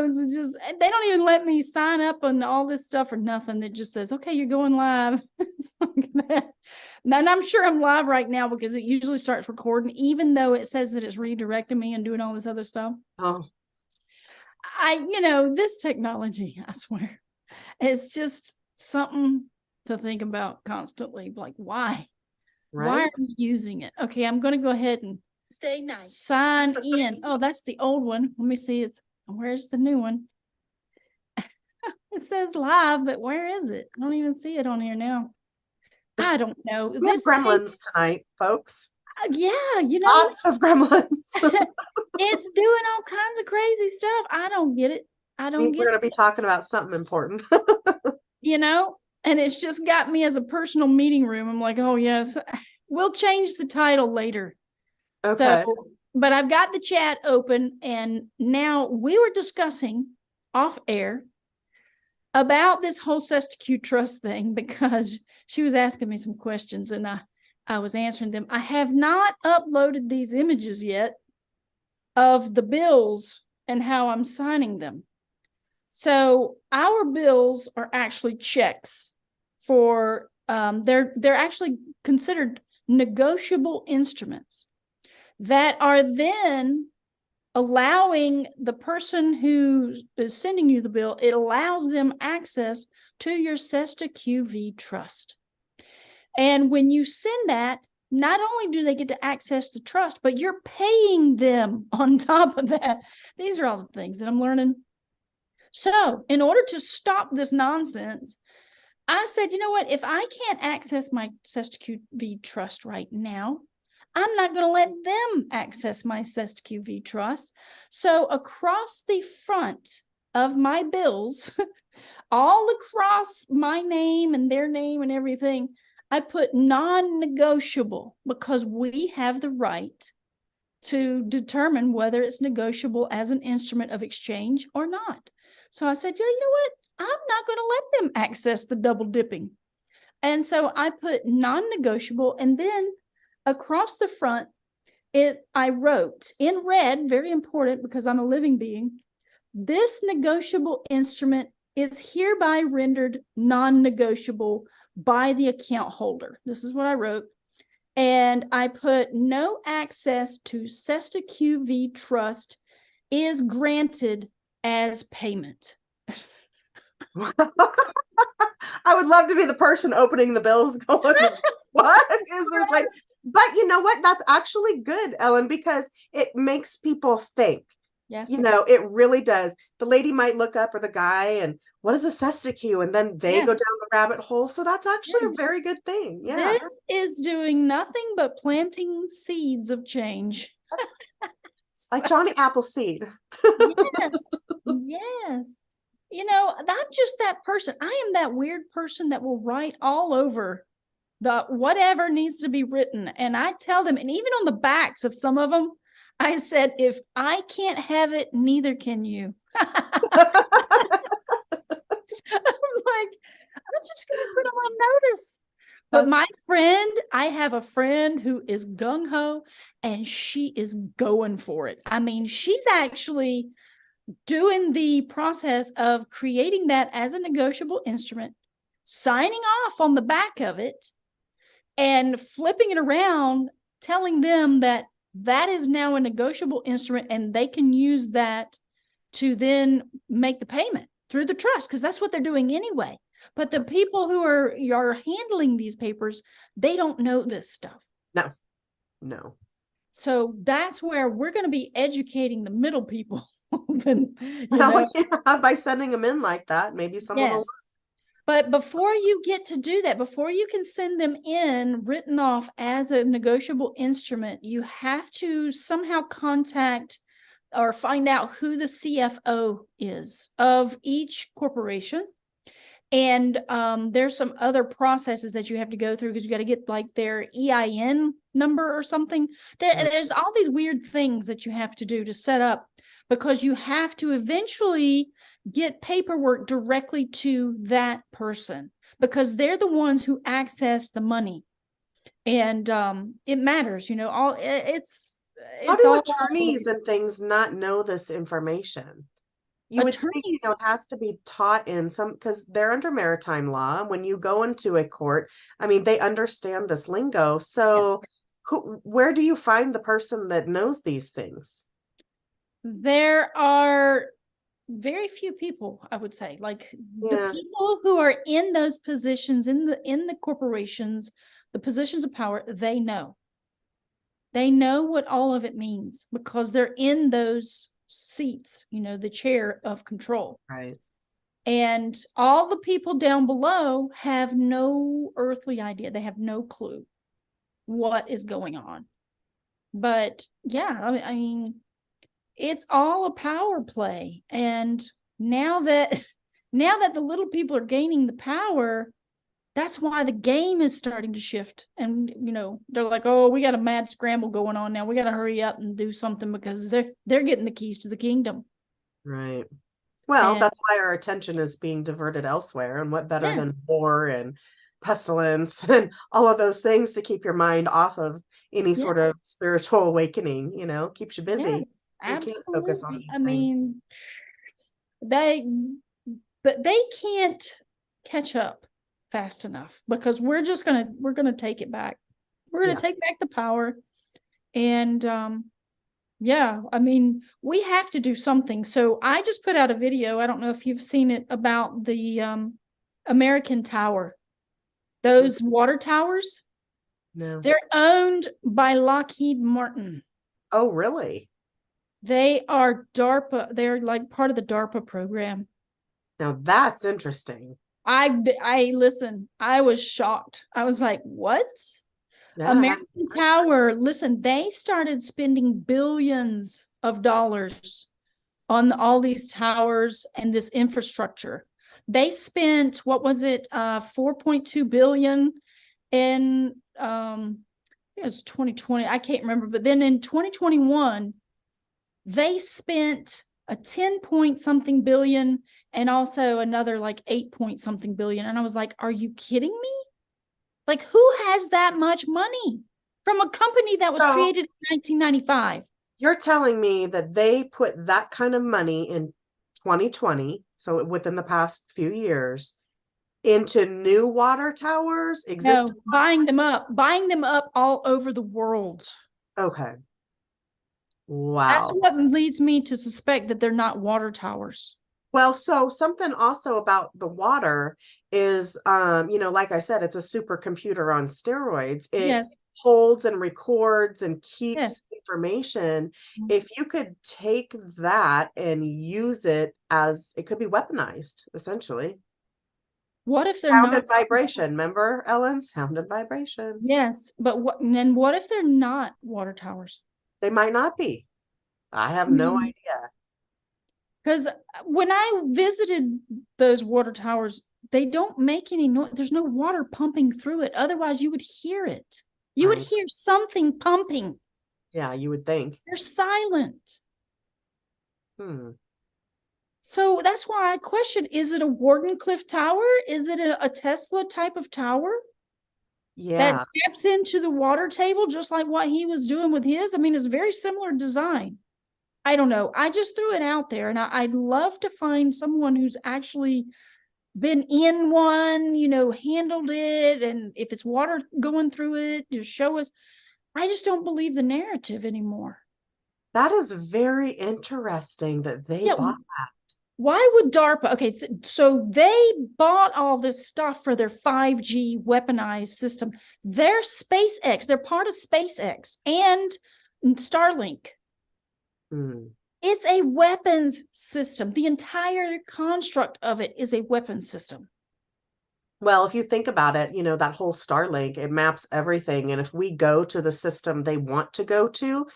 knows? It's just, they don't even let me sign up on all this stuff or nothing. That just says, okay, you're going live. And I'm sure I'm live right now because it usually starts recording, even though it says that it's redirecting me and doing all this other stuff. Oh, This technology, I swear, it's just something to think about constantly. Like, why? right. Why are we using it? Okay, I'm going to go ahead and Stay nice. sign in. Oh, that's the old one. Let me see. Where's the new one? It says live, but where is it? I don't even see it on here now. I don't know. We have gremlins tonight, folks. Yeah, Lots of gremlins. It's doing all kinds of crazy stuff. I don't get it. I don't get We're going to be talking about something important. And it's just got me as a personal meeting room. I'm like, oh, yes, we'll change the title later. Okay. So, but I've got the chat open, and now we were discussing off air about this whole Cesta QV trust thing because she was asking me some questions and I was answering them. I have not uploaded these images yet of the bills and how I'm signing them. So our bills are actually checks for they're actually considered negotiable instruments that are then allowing the person who is sending you the bill, it allows them access to your Cesta QV trust. And when you send that, not only do they get to access the trust, but you're paying them on top of that. These are all the things that I'm learning. So in order to stop this nonsense, I said, you know what? If I can't access my Cesta QV trust right now, I'm not going to let them access my Cesta QV trust. So across the front of my bills, all across my name and their name and everything, I put non-negotiable because we have the right to determine whether it's negotiable as an instrument of exchange or not. So I said, yeah, you know what? I'm not going to let them access the double dipping. And so I put non-negotiable, and then across the front, I wrote in red, very important because I'm a living being, this negotiable instrument is hereby rendered non-negotiable by the account holder. This is what I wrote. And I put no access to Cesta QV trust is granted as payment. I would love to be the person opening the bills going, what is this like? But you know what? That's actually good, Ellen, because it makes people think. Yes. It really does. The lady might look up, or the guy, and what is a Cesta Q? And then they go down the rabbit hole. So that's actually a very good thing. Yeah. This is doing nothing but planting seeds of change. Like Johnny Appleseed. Yes. Yes. I'm just that person. I am that weird person that will write all over the whatever needs to be written. And I tell them, and even on the backs of some of them, I said, if I can't have it, neither can you. I'm like, I'm just going to put them on notice. But I have a friend who is gung-ho, and she is going for it. I mean, she's actually doing the process of creating that as a negotiable instrument, signing off on the back of it, and flipping it around, telling them that that is now a negotiable instrument and they can use that to then make the payment through the trust, because that's what they're doing anyway. But the people who are handling these papers, they don't know this stuff. No. So that's where we're going to be educating the middle people. By sending them in like that, maybe someone will. But before you get to do that, before you can send them in written off as a negotiable instrument, you have to somehow contact or find out who the CFO is of each corporation. And there's some other processes that you have to go through, because you got to get like their EIN number or something. There's all these weird things that you have to do to set up, because you have to eventually get paperwork directly to that person, because they're the ones who access the money. And it matters, How do attorneys and things not know this information? You would think, Attorneys, it has to be taught in some, because they're under maritime law. When you go into a court, I mean, they understand this lingo. So where do you find the person that knows these things? there are very few people, I would say, like the Yeah, people who are in those positions in the corporations, the positions of power, they know. They know what all of it means because they're in those seats, the chair of control. right. And all the people down below have no earthly idea. They have no clue what is going on. But yeah, I mean, it's all a power play. And now that the little people are gaining the power, that's why the game is starting to shift. And they're like, oh, we got a mad scramble going on now. We got to hurry up and do something because they're getting the keys to the kingdom. Right. Well, And that's why our attention is being diverted elsewhere. And what better than yes, war and pestilence and all of those things to keep your mind off of any yeah, sort of spiritual awakening, keeps you busy. yes, You can't focus on absolutely. I these things. mean, they but they can't catch up fast enough because we're gonna take it back. We're gonna Yeah. take back the power. And yeah, I mean, we have to do something. So I just put out a video. I don't know if you've seen it about the American Tower. Those water towers, No. they're owned by Lockheed Martin. Oh, really? They are DARPA. They're like part of the DARPA program. Now that's interesting. I listen, I was shocked. I was like, what? Yeah, I hadn't American heard. Tower, listen, they started spending billions of dollars on all these towers and this infrastructure. They spent, what was it, 4.2 billion in it was 2020. I can't remember, but then in 2021, they spent a 10 point something billion and also another like 8 point something billion. And I was like, are you kidding me? Like, who has that much money from a company that was So created in 1995? you're telling me that they put that kind of money in 2020, so within the past few years, into new water towers, No, existing buying them up all over the world. Okay. That's Wow. what leads me to suspect that they're not water towers. Well, so something also about the water is, like I said, it's a supercomputer on steroids. It Yes, holds and records and yes. keeps information. If you could take that and use it as, it could be weaponized, essentially. What if they're Sound not? and vibration. Remember, Ellen? Sound and vibration. Yes, but what if they're not water towers? They might not be. I have I no mean, idea. because when I visited those water towers, they don't make any noise. There's no water pumping through it. Otherwise, you would hear it. You would Right. hear something pumping. Yeah, you would think. They're silent. Hmm. So that's why I question, is it a Wardenclyffe tower? Is it a Tesla type of tower that Yeah. taps into the water table, just like what he was doing with his? I mean, it's very similar design. I don't know. I just threw it out there, and I'd love to find someone who's actually been in one, handled it. And if it's water going through it, just show us. I just don't believe the narrative anymore. That is very interesting that they Yeah. bought. Why would DARPA? Okay, so they bought all this stuff for their 5G weaponized system. They're SpaceX. They're part of SpaceX and Starlink. Hmm. It's a weapons system. The entire construct of it is a weapons system. Well, if you think about it, that whole Starlink, it maps everything. And if we go to the system they want to go to,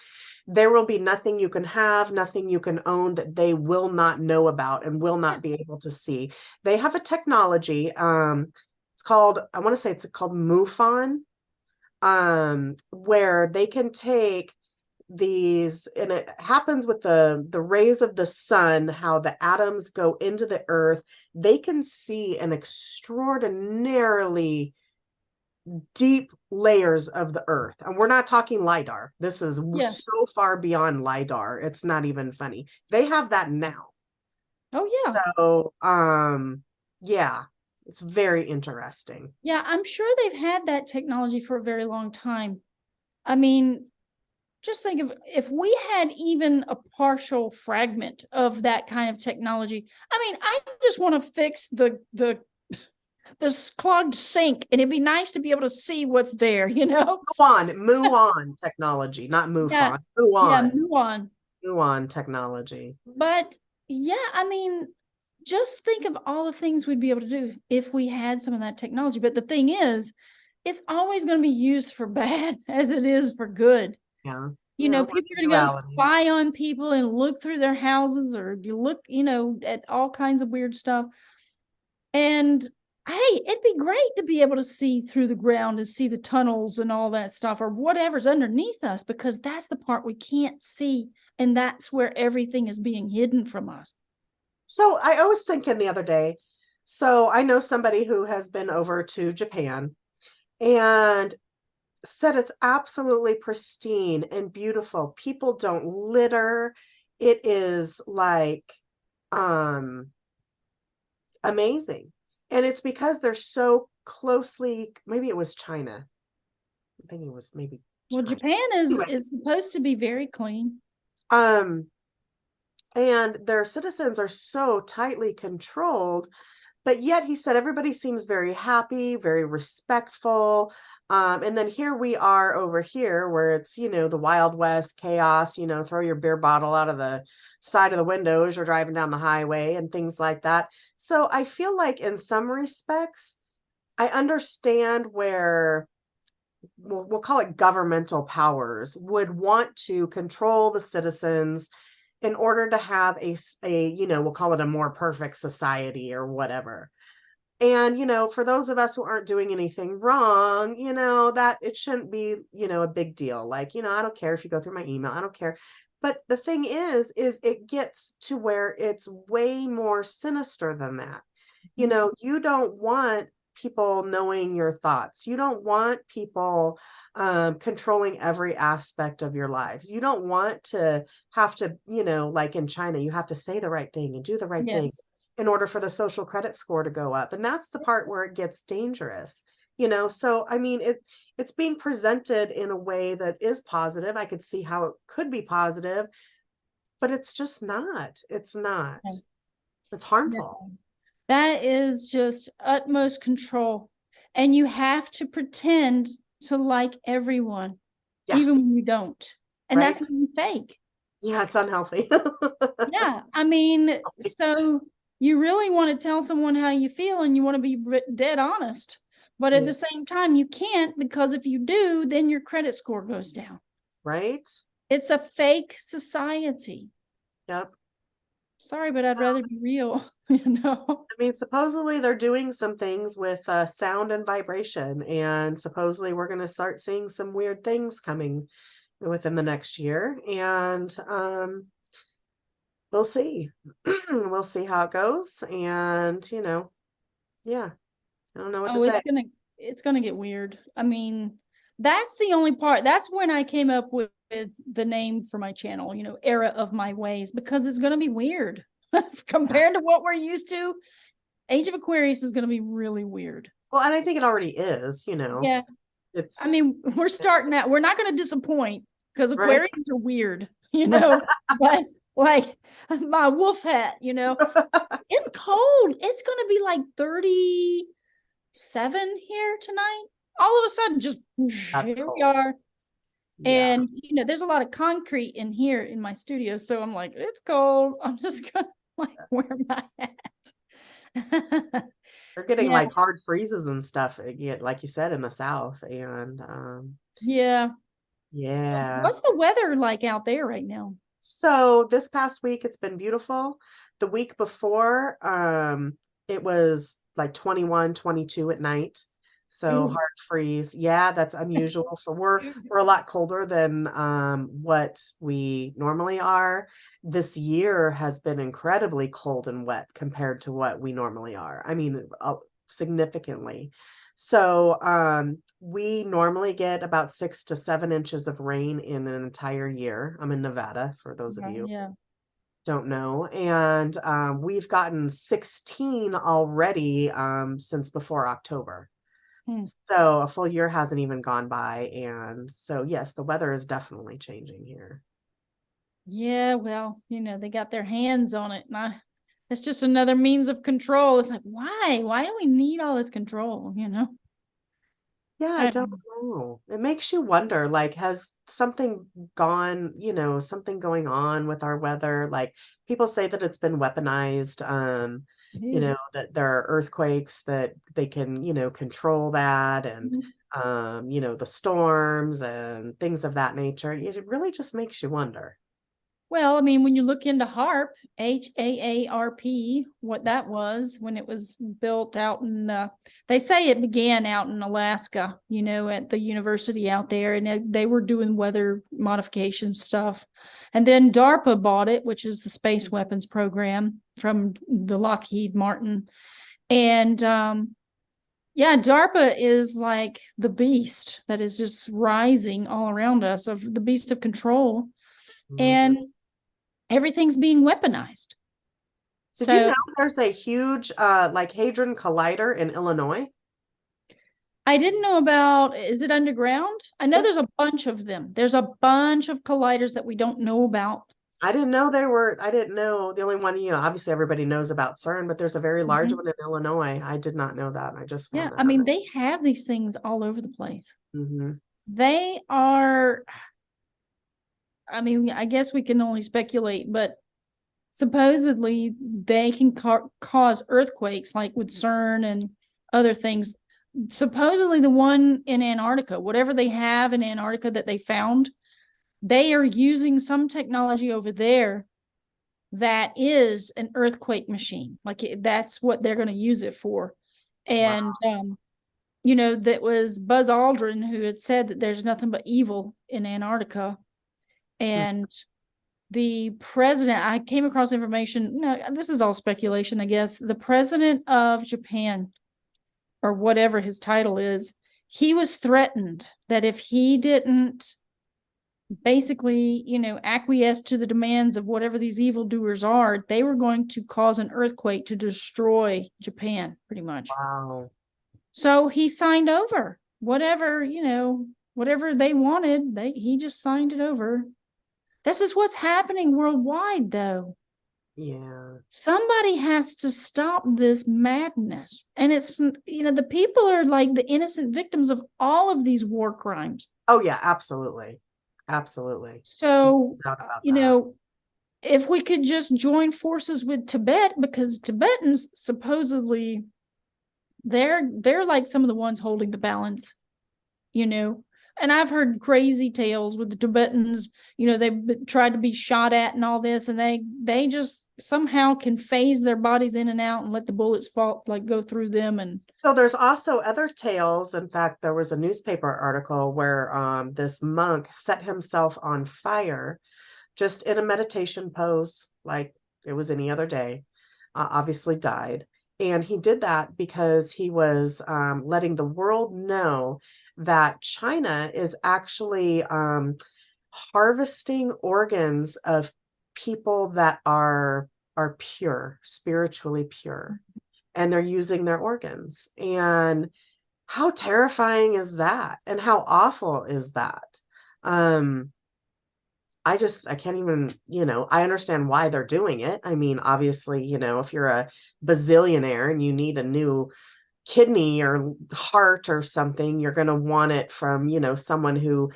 there will be nothing you can have, nothing you can own that they will not know about and will not be able to see. They have a technology. It's called, I want to say it's called MUFON, where they can take these, and it happens with the rays of the sun, how the atoms go into the earth. They can see an extraordinarily deep layers of the earth, and we're not talking lidar. This is Yeah. so far beyond lidar, it's not even funny. They have that now. Oh yeah. So, yeah, it's very interesting. Yeah, I'm sure they've had that technology for a very long time. I mean, just think of if we had even a partial fragment of that kind of technology. I mean, I just want to fix the this clogged sink, and it'd be nice to be able to see what's there, you know? Move on technology, not move Yeah, on. yeah, move on. Move on technology. But yeah, I mean, just think of all the things we'd be able to do if we had some of that technology. But the thing is, it's always going to be used for bad as it is for good. Yeah. You Yeah, know, we're people the are going to go duality. spy on people and look through their houses, or you look, you know, at all kinds of weird stuff. And hey, it'd be great to be able to see through the ground and see the tunnels and all that stuff, or whatever's underneath us, because that's the part we can't see. And that's where everything is being hidden from us. So I was thinking the other day, so I know somebody who has been over to Japan and said it's absolutely pristine and beautiful. People don't litter. It is like amazing. And it's because they're so closely, maybe it was China. I think it was maybe Well, China. Japan Anyway, is supposed to be very clean. um, and their citizens are so tightly controlled, but yet he said everybody seems very happy, very respectful. And then here we are over here where it's, the Wild West chaos, throw your beer bottle out of the side of the window as you're driving down the highway and things like that. So I feel like in some respects, I understand where we'll call it governmental powers would want to control the citizens in order to have we'll call it a more perfect society or whatever. And, for those of us who aren't doing anything wrong, that it shouldn't be, a big deal. Like, I don't care if you go through my email, I don't care. But the thing is it gets to where it's way more sinister than that. You don't want people knowing your thoughts. You don't want people controlling every aspect of your lives. You don't want to have to, like in China, you have to say the right thing and do the right thing Yes. in order for the social credit score to go up. And that's the part where it gets dangerous. So I mean it's being presented in a way that is positive. I could see how it could be positive, but it's just not. It's not. It's harmful. No. That is just utmost control. And you have to pretend to like everyone, Yeah, even when you don't. And right. that's being fake. Yeah, it's unhealthy. Yeah. I mean, so you really want to tell someone how you feel and you want to be dead honest. But at Yeah, the same time, you can't, because if you do, then your credit score goes down. right. It's a fake society. Yep. Sorry, but I'd rather be real, you know? I mean, supposedly they're doing some things with sound and vibration, and supposedly we're going to start seeing some weird things coming within the next year. And we'll see. We'll see how it goes. And, yeah, I don't know what to Oh, say. it's gonna get weird. I mean, that's the only part. That's when I came up with the name for my channel, you know, Era of My Ways, because it's gonna be weird Yeah. compared to what we're used to. Age of Aquarius is gonna be really weird. Well, and I think it already is, Yeah. I it's mean, we're starting out, we're not gonna disappoint because right. Aquarians are weird, you know, but like my wolf hat, you know, it's cold. It's gonna be like 37 here tonight. All of a sudden, just That's here we cool. are. Yeah. And, you know, there's a lot of concrete in here in my studio. So I'm like, it's cold. I'm just going to like wear my hat. They're getting Yeah. like hard freezes and stuff, like you said, in the South. And Yeah. yeah. What's the weather like out there right now? So this past week it's been beautiful. The week before, it was like 21, 22 at night. So Ooh. hard freeze. Yeah, that's unusual. For we're a lot colder than what we normally are. This year has been incredibly cold and wet compared to what we normally are. I mean, significantly. So we normally get about 6 to 7 inches of rain in an entire year. I'm in Nevada, for those of you. Yeah. don't know. And we've gotten 16 already since before October. Hmm. So a full year hasn't even gone by. And so, yes, the weather is definitely changing here. Yeah, well, they got their hands on it. It's just another means of control. It's like, why? Why do we need all this control? Yeah, I I don't know. It makes you wonder, like, has something gone, something going on with our weather? Like, people say that it's been weaponized, it is. that there are earthquakes that they can, control that, and Mhm. the storms and things of that nature. It really just makes you wonder. Well, I mean, when you look into HARP, HAARP, what that was when it was built out in, they say it began out in Alaska, at the university out there, and they were doing weather modification stuff. And then DARPA bought it, which is the space weapons program from the Lockheed Martin. And yeah, DARPA is like the beast that is just rising all around us, of the beast of control. Mhm. And everything's being weaponized. Did you So know there's a huge like Hadron Collider in Illinois? I didn't know about, is it underground? I know Yeah. there's a bunch of them. There's a bunch of colliders that we don't know about. I didn't know the only one, obviously everybody knows about CERN, but there's a very large Mhm. one in Illinois. I did not know that. I just Yeah, found that I out. mean, they have these things all over the place. Hmm. They are, I mean, I guess we can only speculate, but supposedly they can cause earthquakes like with CERN and other things. Supposedly the one in Antarctica, whatever they have in Antarctica that they found, they are using some technology over there that is an earthquake machine. Like that's what they're going to use it for. Wow. And that was Buzz Aldrin who had said that there's nothing but evil in Antarctica. Mm. And the president, I came across information, no, this is all speculation, I guess. The president of Japan, or whatever his title is, he was threatened that if he didn't basically, acquiesce to the demands of whatever these evildoers are, they were going to cause an earthquake to destroy Japan, pretty much. Wow. So he signed over whatever, whatever they wanted. He just signed it over. This is what's happening worldwide, though. Yeah. Somebody has to stop this madness. And it's, the people are like the innocent victims of all of these war crimes. Oh yeah, absolutely. Absolutely. No So, doubt about that. if we could just join forces with Tibet, because Tibetans supposedly they're like some of the ones holding the balance, you know. And I've heard crazy tales with the Tibetans, they've tried to be shot at and all this, and they just somehow can phase their bodies in and out and let the bullets fall, like go through them. And So there's also other tales. In fact, there was a newspaper article where this monk set himself on fire just in a meditation pose, like it was any other day, obviously died. And he did that because he was letting the world know that China is actually harvesting organs of people that are pure, spiritually pure, and they're using their organs. And how terrifying is that? And how awful is that? Um, I can't even, I understand why they're doing it. I mean, obviously, if you're a bazillionaire and you need a new kidney or heart or something, you're going to want it from, someone who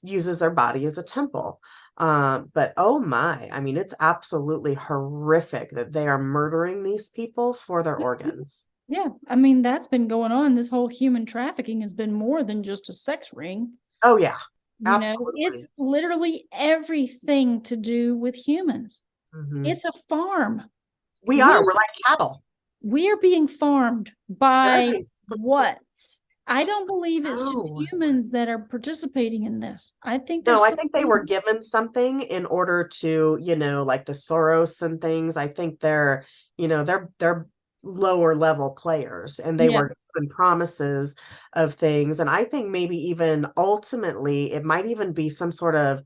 uses their body as a temple. But oh my, I mean, it's absolutely horrific that they are murdering these people for their organs. yeah, I mean, that's been going on. This whole human trafficking has been more than just a sex ring. Oh yeah, It's absolutely. literally everything to do with humans. Hmm. It's a farm. We We are. We're like cattle. we are being farmed by Right. what? I don't believe it's just No. humans that are participating in this. I think No, there's I think they were something. given something in order to, like the Soros and things. I think they're lower level players, and they Yeah. were given promises of things. And I think maybe even ultimately it might even be some sort of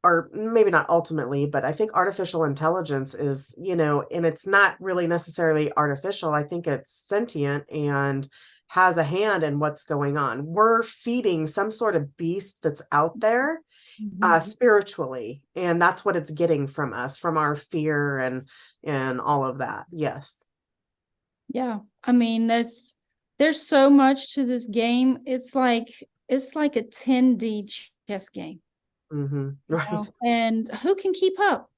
or maybe not ultimately, but I think artificial intelligence is, and it's not really necessarily artificial. I think it's sentient and has a hand in what's going on. We're feeding some sort of beast that's out there, spiritually, and that's what it's getting from us, from our fear and all of that. Yes. Yeah. I mean, there's so much to this game. It's like a 10D chess game. Right. And who can keep up?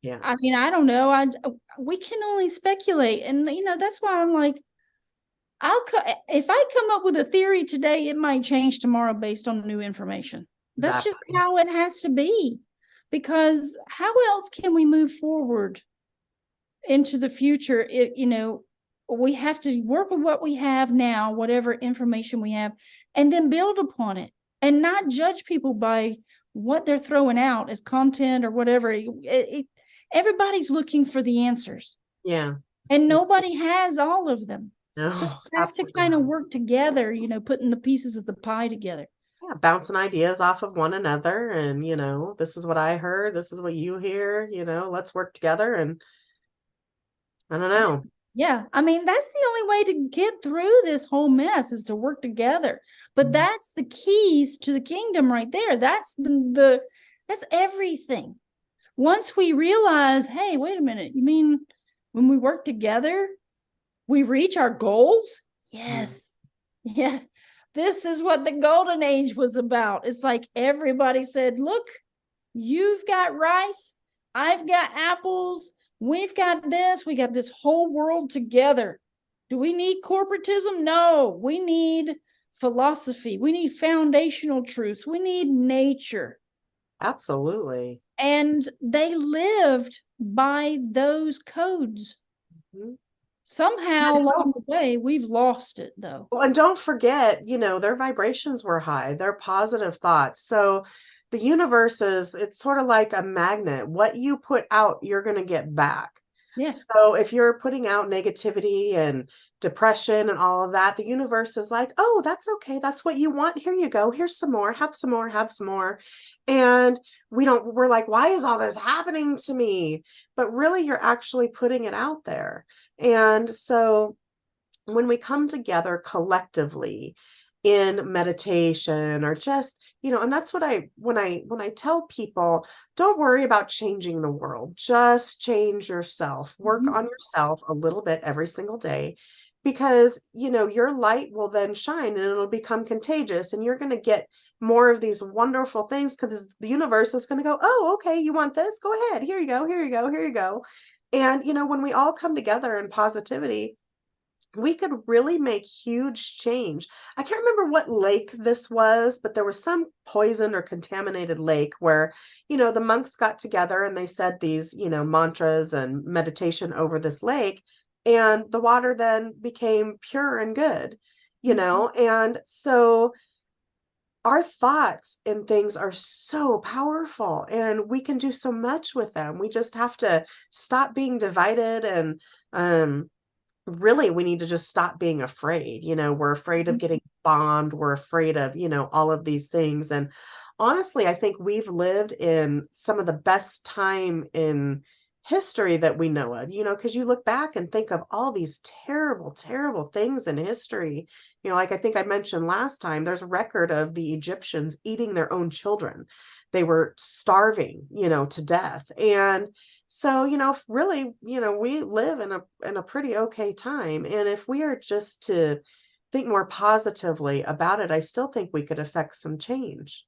Yeah. I mean, I don't know. We can only speculate. And that's why I'm like, if I come up with a theory today, it might change tomorrow based on new information. That's just Exactly. how it has to be. Because how else can we move forward into the future? We have to work with what we have now, whatever information we have, and then build upon it, and not judge people by what they're throwing out as content or whatever. Everybody's looking for the answers, Yeah. and nobody has all of them. No, So we have to absolutely kind of not. work together, putting the pieces of the pie together. Yeah, bouncing ideas off of one another, and this is what I heard, this is what you hear, let's work together. And I don't know. Yeah, I mean, that's the only way to get through this whole mess, is to work together. But that's the keys to the kingdom right there. That's that's everything. Once we realize, hey, wait a minute, you mean when we work together, we reach our goals? Yes. Yeah. This is what the golden age was about. It's like everybody said, look, you've got rice, I've got apples, we've got this, we got this whole world together. Do we need corporatism? No, we need philosophy. We need foundational truths. We need nature. Absolutely. And they lived by those codes. Somehow along the way, we've lost it, though. Well, and don't forget, their vibrations were high, their positive thoughts. So the universe it's sort of like a magnet. What you put out, you're going to get back. Yeah. So if you're putting out negativity and depression and all of that, the universe is like, oh, that's okay. That's what you want. Here you go. Here's some more. Have some more. Have some more. And we're like, why is all this happening to me? But really, you're actually putting it out there. And so when we come together collectively in meditation, or just, and that's what when I tell people, don't worry about changing the world, just change yourself, work on yourself a little bit every single day, because your light will then shine and it'll become contagious, and you're going to get more of these wonderful things, because the universe is going to go, oh, okay, you want this, go ahead, here you go, here you go, here you go. And when we all come together in positivity, we could really make huge change. I can't remember what lake this was, but there was some poisoned or contaminated lake where, the monks got together and they said these, mantras and meditation over this lake, and the water then became pure and good, and so our thoughts and things are so powerful, and we can do so much with them. We just have to stop being divided, and really, we need to just stop being afraid. We're afraid of getting bombed. We're afraid of, all of these things. And honestly, I think we've lived in some of the best time in history that we know of, because you look back and think of all these terrible, terrible things in history. Like I think I mentioned last time, there's a record of the Egyptians eating their own children. They were starving, to death. And so, really, we live in a pretty okay time. And if we are just to think more positively about it, I still think we could affect some change.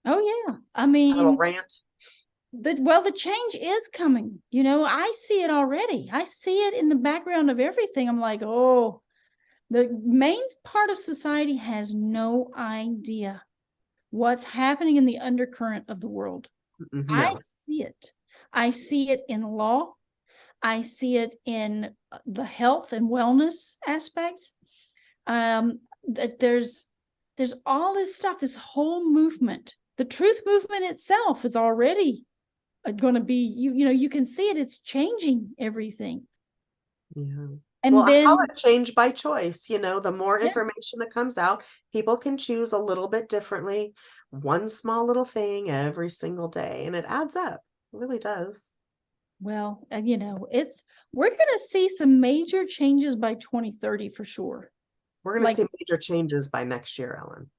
Oh, yeah. I A little mean, rant. the change is coming. I see it already. I see it in the background of everything. I'm like, oh, the main part of society has no idea what's happening in the undercurrent of the world. No. I see it. I see it in law. I see it in the health and wellness aspects. That there's all this stuff, this whole movement. The truth movement itself is already going to be, you can see it. It's changing everything. Yeah. And Well, I call then, it change by choice. The more yeah, information that comes out, people can choose a little bit differently, one small little thing every single day, and it adds up. It really does. well, we're going to see some major changes by 2030 for sure. We're going to Like, see major changes by next year, Ellen.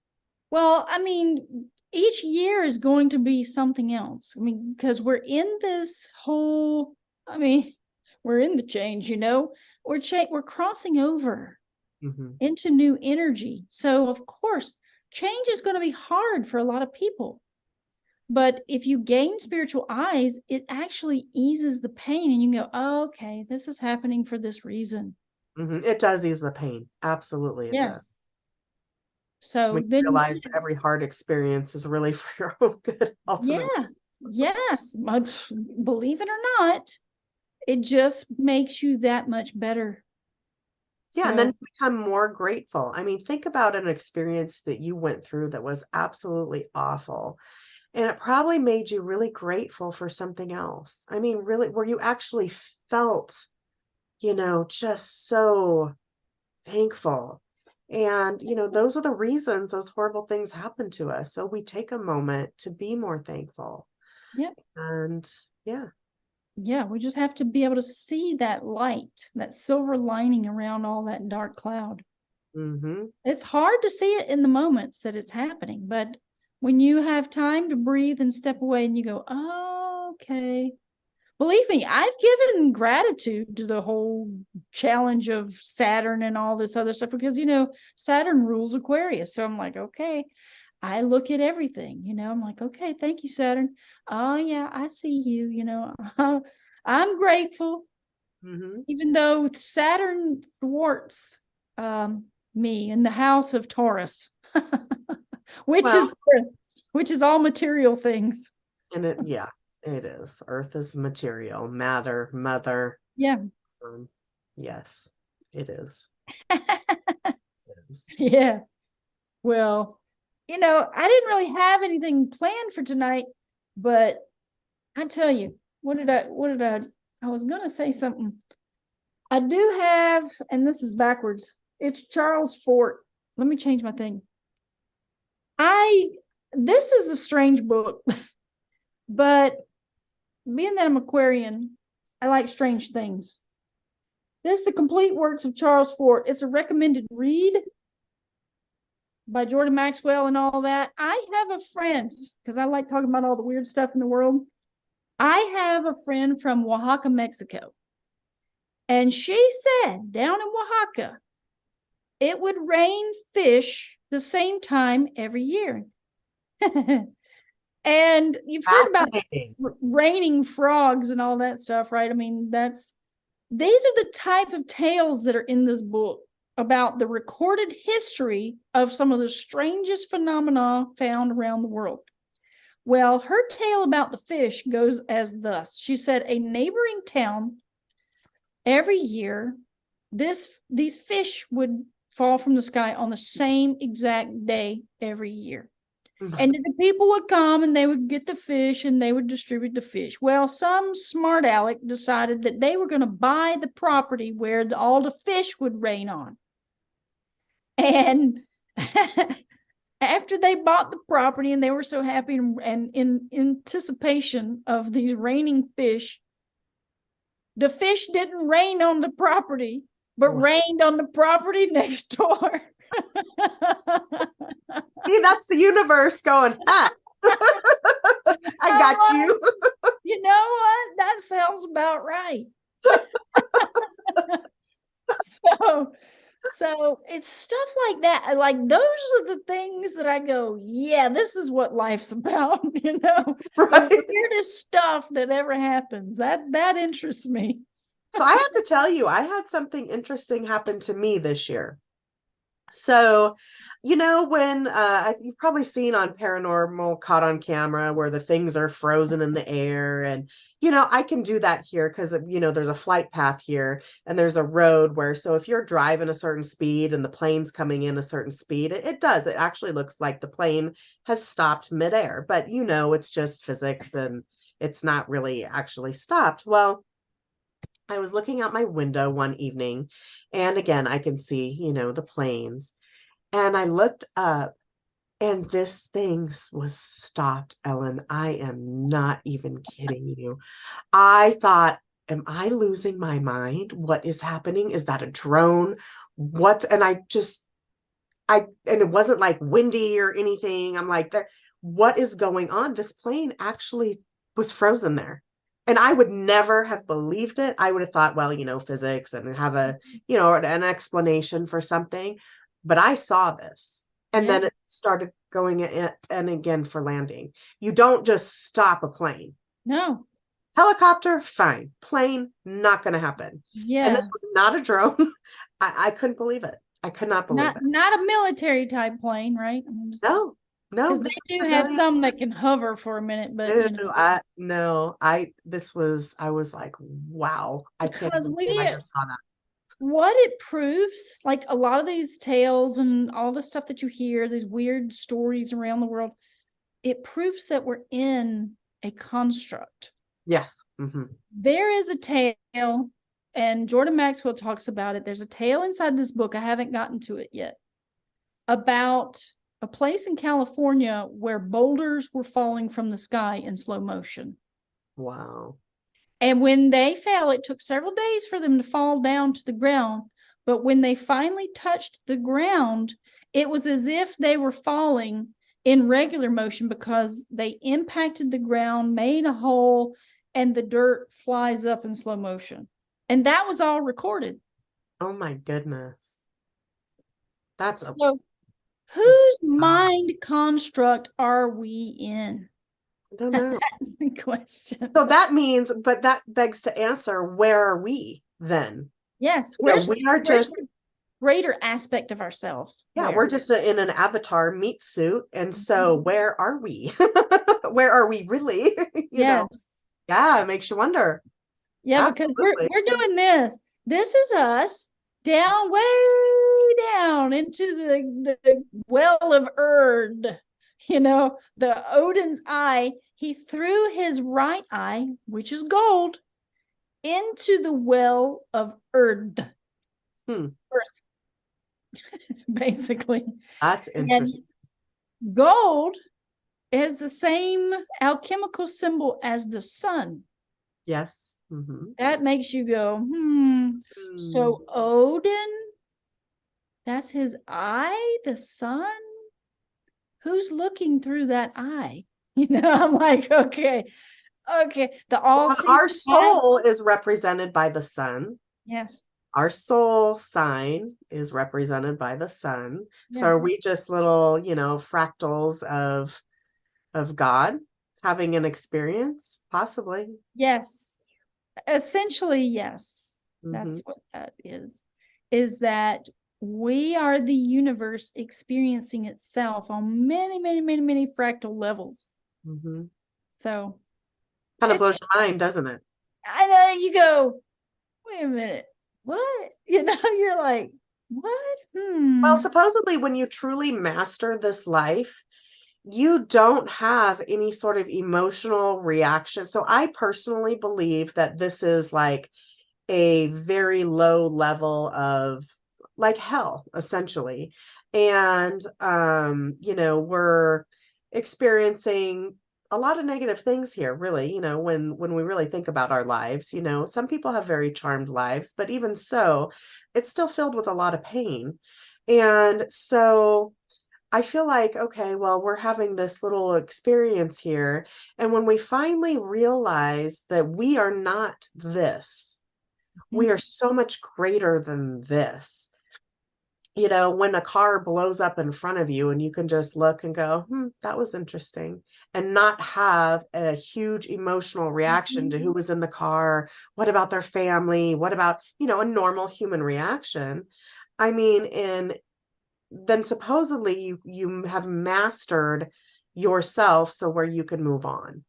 well, I mean, each year is going to be something else. I mean, because we're in this whole, I mean, we're in the change, we're crossing over Hmm. into new energy. So, of course, change is going to be hard for a lot of people. But if you gain spiritual eyes, it actually eases the pain and you can go, oh, okay, this is happening for this reason. It does ease the pain. Absolutely, it does. Yes. So When you then, realize every hard experience is really for your own good, ultimately. yeah, yes, believe it or not, it just makes you that much better. Yeah, and then So, you become more grateful. I mean, think about an experience that you went through that was absolutely awful. And it probably made you really grateful for something else. I mean, really, where you actually felt, just so thankful. And, those are the reasons those horrible things happen to us. So we take a moment to be more thankful. yeah, And yeah. yeah, we just have to be able to see that light, that silver lining around all that dark cloud. Mm-hmm. It's hard to see it in the moments that it's happening, but when you have time to breathe and step away and you go, oh, okay. Believe me, I've given gratitude to the whole challenge of Saturn and all this other stuff because, Saturn rules Aquarius. So I'm like, okay, I look at everything, I'm like, okay, thank you, Saturn. Oh, yeah, I see you, I'm grateful, Mm-hmm. even though Saturn thwarts um, me in the house of Taurus, which Well, is which is all material things. and yeah, it is. Earth is material, matter, mother. Yeah. Um, yes, it is. It is. Yeah. Well, I didn't really have anything planned for tonight, but I tell you, I was going to say something. I do have, and this is backwards. It's Charles Fort. Let me change my thing. This is a strange book, but being that I'm Aquarian, I like strange things. This is The Complete Works of Charles Fort. It's a recommended read by Jordan Maxwell and all that. I have a friend, because I like talking about all the weird stuff in the world. I have a friend from Oaxaca, Mexico. And she said down in Oaxaca, it would rain fish the same time every year. And you've heard about Fascinating. raining frogs and all that stuff, right? I mean, these are the type of tales that are in this book about the recorded history of some of the strangest phenomena found around the world. Well, her tale about the fish goes as thus. She said a neighboring town every year, these fish would fall from the sky on the same exact day every year. And the people would come and they would get the fish and they would distribute the fish. Well, some smart aleck decided that they were going to buy the property where all the fish would rain on. And after they bought the property and they were so happy and in anticipation of these raining fish, the fish didn't rain on the property, but rained on the property next door. See, that's the universe going, I got you. You know what? That sounds about right. So it's stuff like that. Like those are the things that I go, yeah, this is what life's about, Right. The weirdest stuff that ever happens. That interests me. So I have to tell you, I had something interesting happen to me this year. So, when you've probably seen on Paranormal Caught on Camera where the things are frozen in the air. And, I can do that here because, there's a flight path here and there's a road where, so if you're driving a certain speed and the plane's coming in a certain speed, it does. It actually looks like the plane has stopped midair, but, it's just physics and it's not really actually stopped. Well, I was looking out my window one evening, and again, I can see, the planes. And I looked up, and this thing was stopped, Ellen. I am not even kidding you. I thought, am I losing my mind? What is happening? Is that a drone? What? And and it wasn't like windy or anything. I'm like, what is going on? This plane actually was frozen there. And I would never have believed it. I would have thought, well, physics and have an explanation for something. But I saw this. And Yeah. then it started going and again for landing. You don't just stop a plane. No. Helicopter, fine. Plane, not going to happen. Yeah. And this was not a drone. I couldn't believe it. I could not believe it. Not a military type plane, right? No, Because this they is do have civilian. some that can hover for a minute, but I was like, wow, I can't because even believe I just saw that. what it proves, like a lot of these tales and all the stuff that you hear, these weird stories around the world, it proves that we're in a construct. Yes. Mm-hmm. There is a tale, and Jordan Maxwell talks about it. There's a tale inside this book. I haven't gotten to it yet, about a place in California where boulders were falling from the sky in slow motion. Wow. And when they fell, it took several days for them to fall down to the ground. But when they finally touched the ground, it was as if they were falling in regular motion because they impacted the ground, made a hole, and the dirt flies up in slow motion. And that was all recorded. Oh my goodness. That's so whose mind construct are we in? I don't know. That's the question. So that means, but that begs to answer, where are we then? Yes, we are just greater aspect of ourselves. Yeah, we're just in an avatar meat suit. And so where are we? Where are we really? Yes. Yeah, it makes you wonder. Yeah, Absolutely. because we're doing this. This is us down, way down into the well of Erd. The Odin's eye. He threw his right eye, which is gold, into the well of Erd. Earth. Basically. That's interesting. And gold is the same alchemical symbol as the sun. Yes. Mm-hmm. That makes you go, So Odin, that's his eye, the sun? Who's looking through that eye? I'm like, okay. Our soul is represented by the sun. Yes. Our soul sign is represented by the sun. Yes. So are we just little, fractals of God having an experience? Possibly. Yes. Essentially, yes. Mm-hmm. That's what that is that we are the universe experiencing itself on many, many, many, many fractal levels. Mm-hmm. So kind of blows your mind, doesn't it? I know. You go, wait a minute, what? You're like, what? Well, supposedly when you truly master this life, you don't have any sort of emotional reaction. So I personally believe that this is like a very low level of like hell, essentially. And, we're experiencing a lot of negative things here, really, when we really think about our lives. Some people have very charmed lives, but even so, it's still filled with a lot of pain. And so I feel like, okay, well, we're having this little experience here. And when we finally realize that we are not this, we are so much greater than this. When a car blows up in front of you and you can just look and go, that was interesting, and not have a huge emotional reaction to who was in the car. What about their family? What about, a normal human reaction? I mean, and then supposedly you have mastered yourself so where you can move on.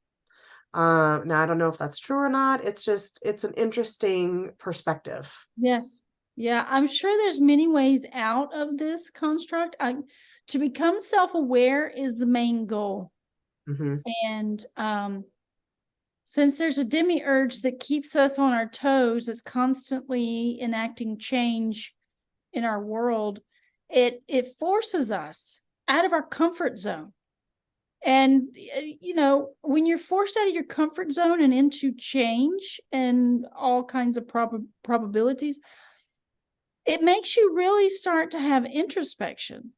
Now I don't know if that's true or not. It's an interesting perspective. Yes. Yeah, I'm sure there's many ways out of this construct. To become self-aware is the main goal. Mm-hmm. And since there's a demiurge that keeps us on our toes, that's constantly enacting change in our world, it forces us out of our comfort zone. And, when you're forced out of your comfort zone and into change and all kinds of probabilities, it makes you really start to have introspection.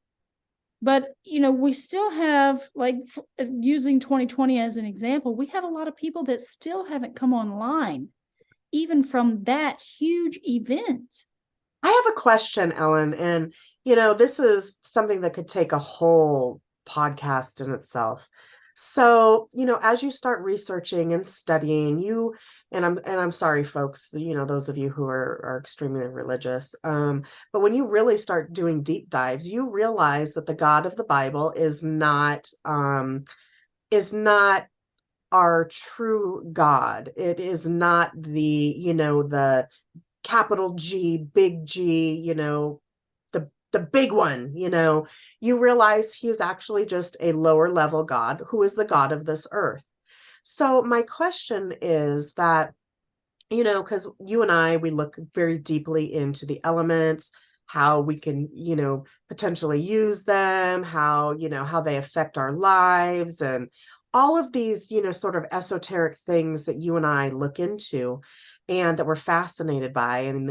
But, we still have, like, using 2020 as an example, we have a lot of people that still haven't come online, even from that huge event. I have a question, Ellen, and, this is something that could take a whole podcast in itself. So, as you start researching and studying, and I'm sorry, folks, those of you who are extremely religious, but when you really start doing deep dives, you realize that the God of the Bible is not our true God. It is not the capital G, big G, the big one. You realize he is actually just a lower level God who is the God of this earth. So my question is that, because you and I, we look very deeply into the elements, how we can, potentially use them, how they affect our lives, and all of these, sort of esoteric things that you and I look into and that we're fascinated by, and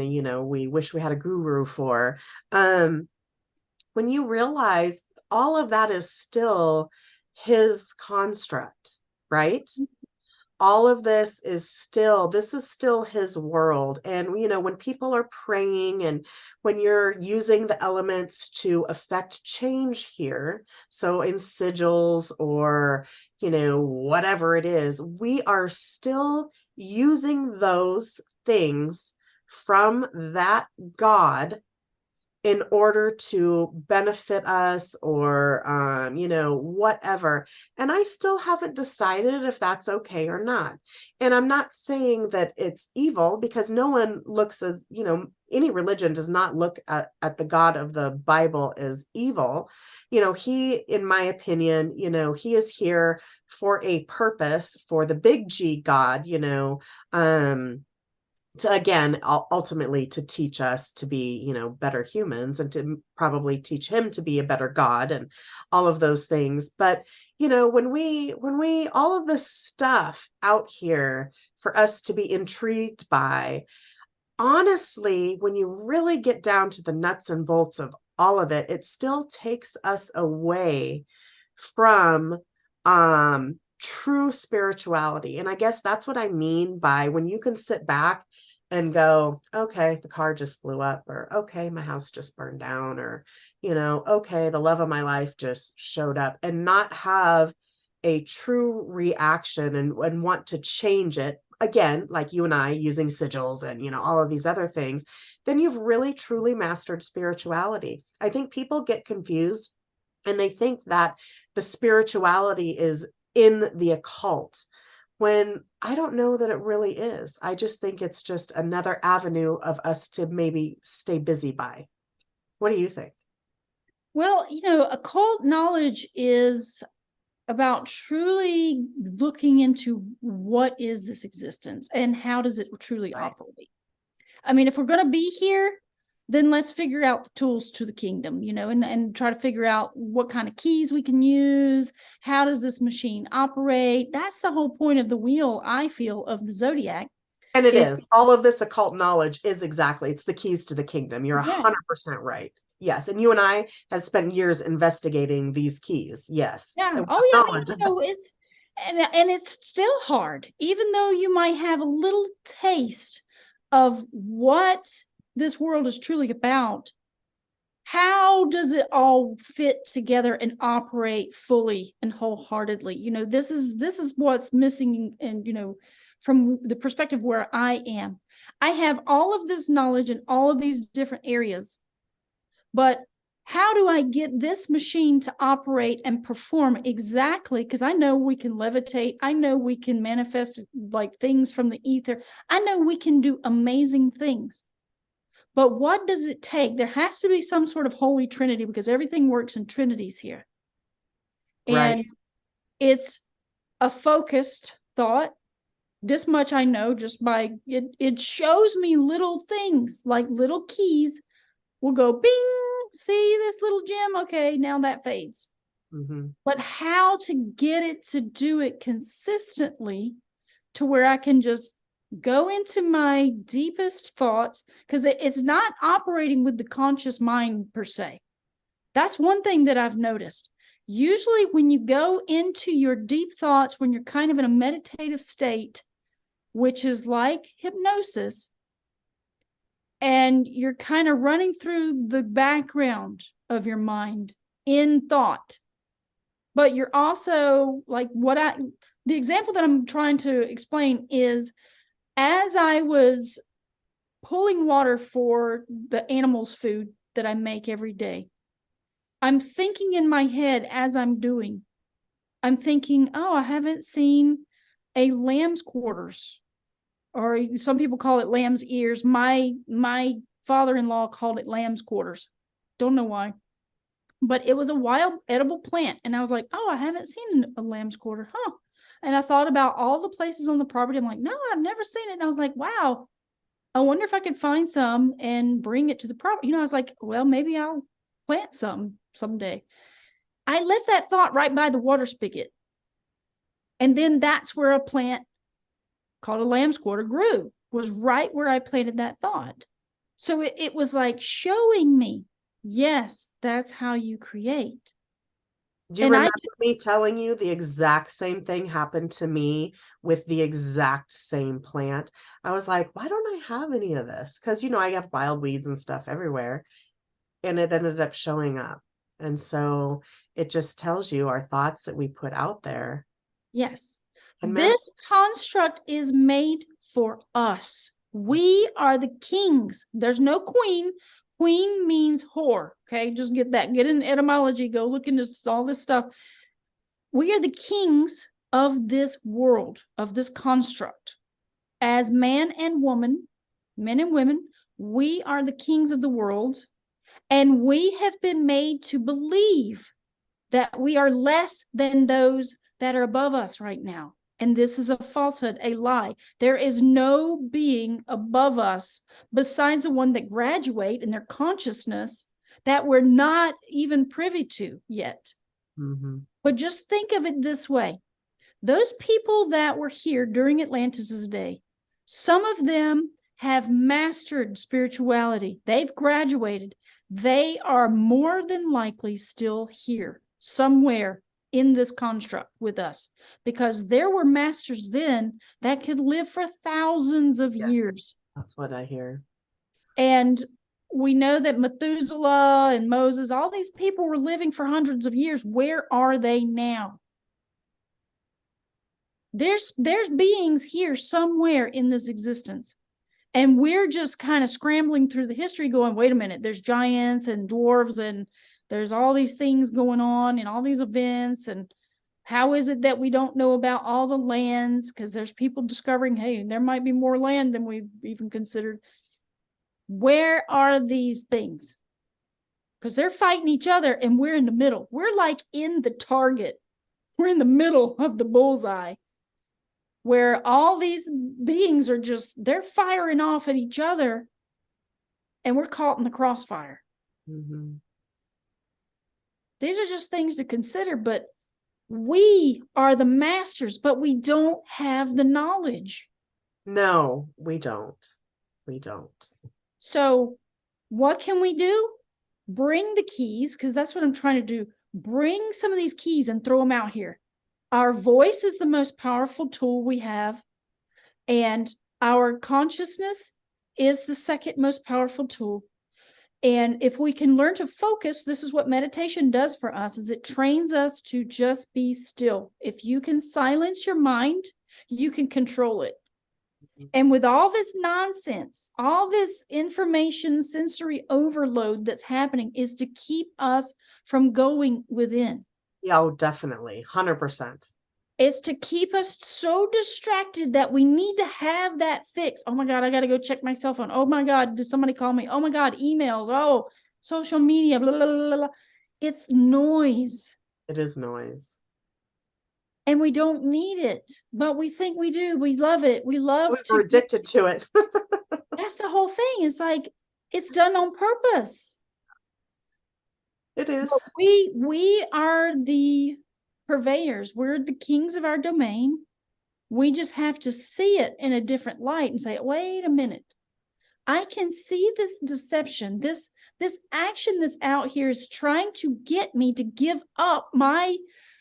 we wish we had a guru for. When you realize all of that is still his construct, right? All of this is still his world. And, when people are praying and when you're using the elements to affect change here, so in sigils or, whatever it is, we are still using those things from that God in order to benefit us or, whatever. And I still haven't decided if that's okay or not. And I'm not saying that it's evil, because no one looks as, any religion does not look at the God of the Bible as evil. He, in my opinion, he is here for a purpose, for the big G God, to, again, ultimately to teach us to be, better humans, and to probably teach him to be a better God and all of those things. But, when we all of this stuff out here for us to be intrigued by, honestly, when you really get down to the nuts and bolts of all of it, it still takes us away from, true spirituality. And I guess that's what I mean by when you can sit back and go, okay, the car just blew up, or okay, my house just burned down, or, okay, the love of my life just showed up, and not have a true reaction and want to change it. Again, like you and I using sigils and, all of these other things, then you've really truly mastered spirituality. I think people get confused and they think that the spirituality is in the occult, when I don't know that it really is. I just think it's just another avenue of us to maybe stay busy by. What do you think? Well, occult knowledge is about truly looking into what is this existence and how does it truly operate. I mean, if we're going to be here, then let's figure out the tools to the kingdom, and try to figure out what kind of keys we can use. How does this machine operate? That's the whole point of the wheel, I feel, of the zodiac. And it is. All of this occult knowledge is exactly, it's the keys to the kingdom. You're 100% right. Yes. And you and I have spent years investigating these keys. Yes. Yeah. Oh, yeah. I mean, it's and it's still hard, even though you might have a little taste of what this world is truly about. How does it all fit together and operate fully and wholeheartedly? This is what's missing. And, from the perspective where I am, I have all of this knowledge in all of these different areas, but how do I get this machine to operate and perform exactly? Because I know we can levitate. I know we can manifest like things from the ether. I know we can do amazing things. But what does it take? There has to be some sort of holy trinity, because everything works in trinities here. And it's a focused thought This much I know just by it shows me little things, like little keys will go bing, see this little gem, okay, now that fades. But how to get it to do it consistently to where I can just go into my deepest thoughts, because it's not operating with the conscious mind per se. That's one thing that I've noticed. Usually when you go into your deep thoughts, when you're kind of in a meditative state, which is like hypnosis, and you're kind of running through the background of your mind in thought, but you're also like the example that I'm trying to explain is, as I was pulling water for the animals' food that I make every day, I'm thinking in my head as I'm thinking, oh, I haven't seen a lamb's quarters, or some people call it lamb's ears. My father-in-law called it lamb's quarters. Don't know why, but it was a wild edible plant. And I was like, oh, I haven't seen a lamb's quarter, huh? And I thought about all the places on the property. I'm like, no, I've never seen it. And I was like, wow, I wonder if I could find some and bring it to the property. I was like, well, maybe I'll plant some someday. I left that thought right by the water spigot. And then that's where a plant called a lamb's quarter grew, was right where I planted that thought. So it was like showing me, yes, that's how you create. Do you remember me telling you the exact same thing happened to me with the exact same plant? I was like, why don't I have any of this? Because, I have wild weeds and stuff everywhere. And it ended up showing up. And so it just tells you our thoughts that we put out there. Yes. This construct is made for us. We are the kings. There's no queen. Queen means whore. Okay, just get that. Get in etymology. Go look into all this stuff. We are the kings of this world, of this construct. As man and woman, men and women, we are the kings of the world. And we have been made to believe that we are less than those that are above us right now. And this is a falsehood, a lie. There is no being above us besides the one that graduate in their consciousness that we're not even privy to yet. But just think of it this way. Those people that were here during Atlantis' day, some of them have mastered spirituality. They've graduated. They are more than likely still here somewhere in this construct with us, because there were masters then that could live for thousands of years. That's what I hear. And we know that Methuselah and Moses, all these people were living for hundreds of years. Where are they now? There's beings here somewhere in this existence. And we're just kind of scrambling through the history going, wait a minute, there's giants and dwarves and there's all these things going on and all these events. And how is it that we don't know about all the lands? Because there's people discovering, hey, there might be more land than we've even considered. Where are these things? Because they're fighting each other and we're in the middle. We're like in the target. We're in the middle of the bullseye, where all these beings are just, they're firing off at each other and we're caught in the crossfire. These are just things to consider, but we are the masters, but we don't have the knowledge. No, we don't. We don't. So what can we do? Bring the keys, because that's what I'm trying to do. Bring some of these keys and throw them out here. Our voice is the most powerful tool we have, and our consciousness is the second most powerful tool. And if we can learn to focus, this is what meditation does for us, is it trains us to just be still. If you can silence your mind, you can control it. And with all this nonsense, all this information, sensory overload that's happening is to keep us from going within. Yeah, oh, definitely. 100%. It's to keep us so distracted that we need to have that fix. Oh my God, I got to go check my cell phone. Oh my God, did somebody call me? Oh my God, emails. Oh, social media, blah, blah, blah, blah. It's noise. It is noise. and we don't need it, but we think we do. We love it. We love We're to. addicted to it. That's the whole thing. It's like it's done on purpose. It is. But we are the purveyors. We're the kings of our domain. We just have to see it in a different light and say, wait a minute. I can see this deception, this action that's out here is trying to get me to give up my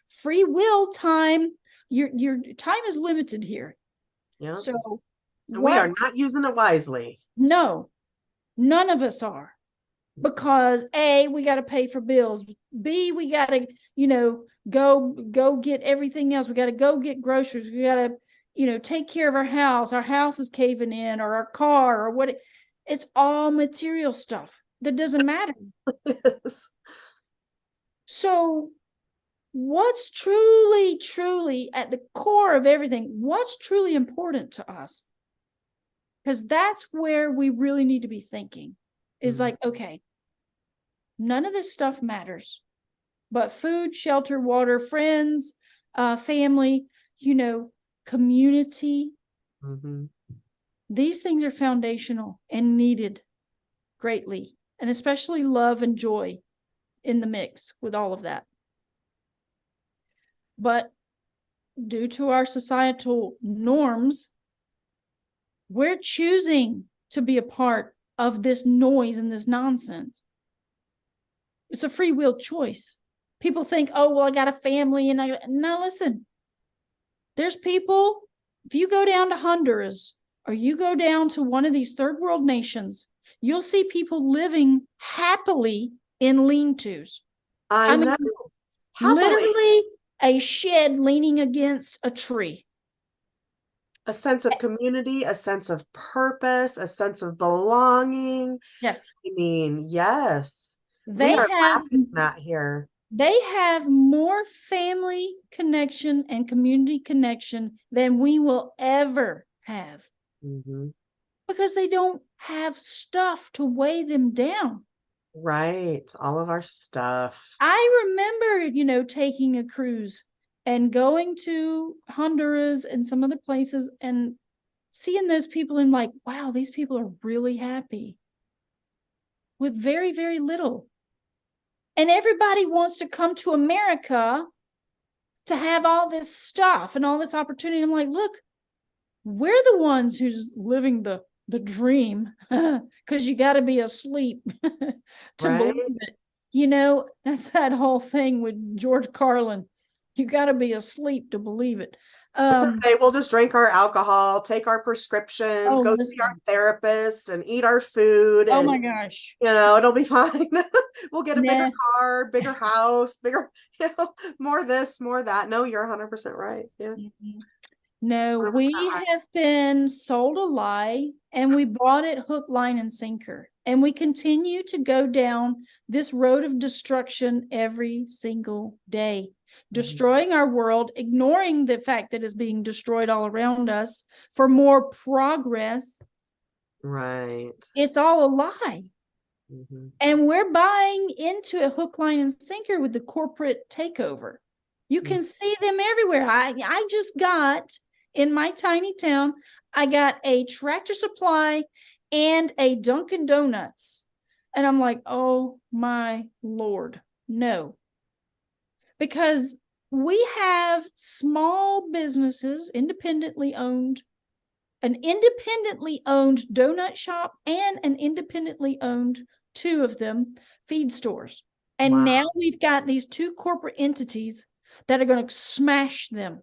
free will time. Your time is limited here. Yeah. So and we are not using it wisely. No, none of us are. Because A, we got to pay for bills. B, we got to, go get everything else. We got to go get groceries. We got to, take care of our house. Our house is caving in, or our car, or what. It's all material stuff that doesn't matter. Yes. So what's truly, truly at the core of everything, what's truly important to us? Because that's where we really need to be thinking. Is like, okay, none of this stuff matters, but food, shelter, water, friends, family, community. Mm-hmm. These things are foundational and needed greatly, and especially love and joy in the mix with all of that. But due to our societal norms, we're choosing to be a part of this noise and this nonsense. It's a free will choice. People think, oh, well, I got a family and no, listen. There's people, if you go down to Honduras or you go down to one of these third world nations, you'll see people living happily in lean-tos. I know. Literally a shed leaning against a tree. A sense of community, a sense of purpose, a sense of belonging. Yes. I mean, yes. We are lacking that here. They have more family connection and community connection than we will ever have. Mm-hmm. Because they don't have stuff to weigh them down. Right. All of our stuff. I remember, taking a cruise and going to Honduras and some other places and seeing those people and like, wow, these people are really happy with very, very little. And everybody wants to come to America to have all this stuff and all this opportunity. I'm like, look, we're the ones who's living the dream, because you got to be asleep to believe it. That's that whole thing with George Carlin. You got to be asleep to believe it. It's okay. We'll just drink our alcohol, take our prescriptions, go see our therapist, and eat our food. Oh my gosh. It'll be fine. We'll get a bigger car, bigger house, more this, more that. No, you're 100% right. Yeah. Mm-hmm. No, we have been sold a lie, and we bought it hook, line, and sinker. And we continue to go down this road of destruction every single day, destroying our world, ignoring the fact that it's being destroyed all around us for more progress. Right. It's all a lie. Mm-hmm. And we're buying into a hook, line, and sinker with the corporate takeover. You can see them everywhere. I just got, in my tiny town, I got a Tractor Supply and a Dunkin' Donuts. And I'm like, oh my Lord, no. Because we have small businesses, independently owned, an independently owned donut shop and an independently owned, two of them, feed stores. And now we've got these two corporate entities that are going to smash them.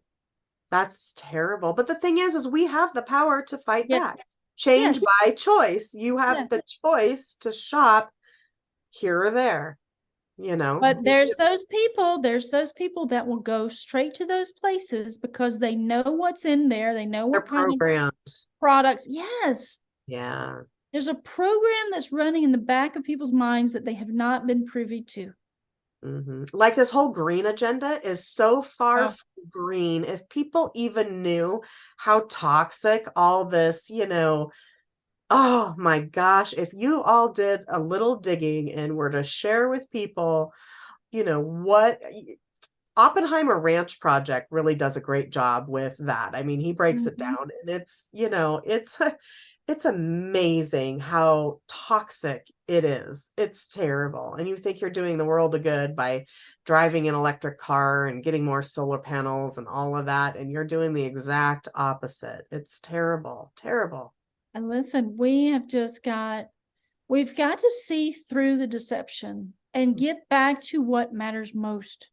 That's terrible. But the thing is we have the power to fight back. Change by choice. You have the choice to shop here or there, But there's those people that will go straight to those places because they know what's in there. They know what kind of products. Yes. Yeah. There's a program that's running in the back of people's minds that they have not been privy to. Mm-hmm. Like this whole green agenda is so far from green. If people even knew how toxic all this, oh my gosh, if you all did a little digging and were to share with people, what Oppenheimer Ranch Project really does a great job with that. I mean, he breaks it Mhm. down, and it's, it's amazing how toxic it is. It's terrible. And you think you're doing the world a good by driving an electric car and getting more solar panels and all of that, and you're doing the exact opposite. It's terrible, terrible. And listen, we've got to see through the deception and get back to what matters most.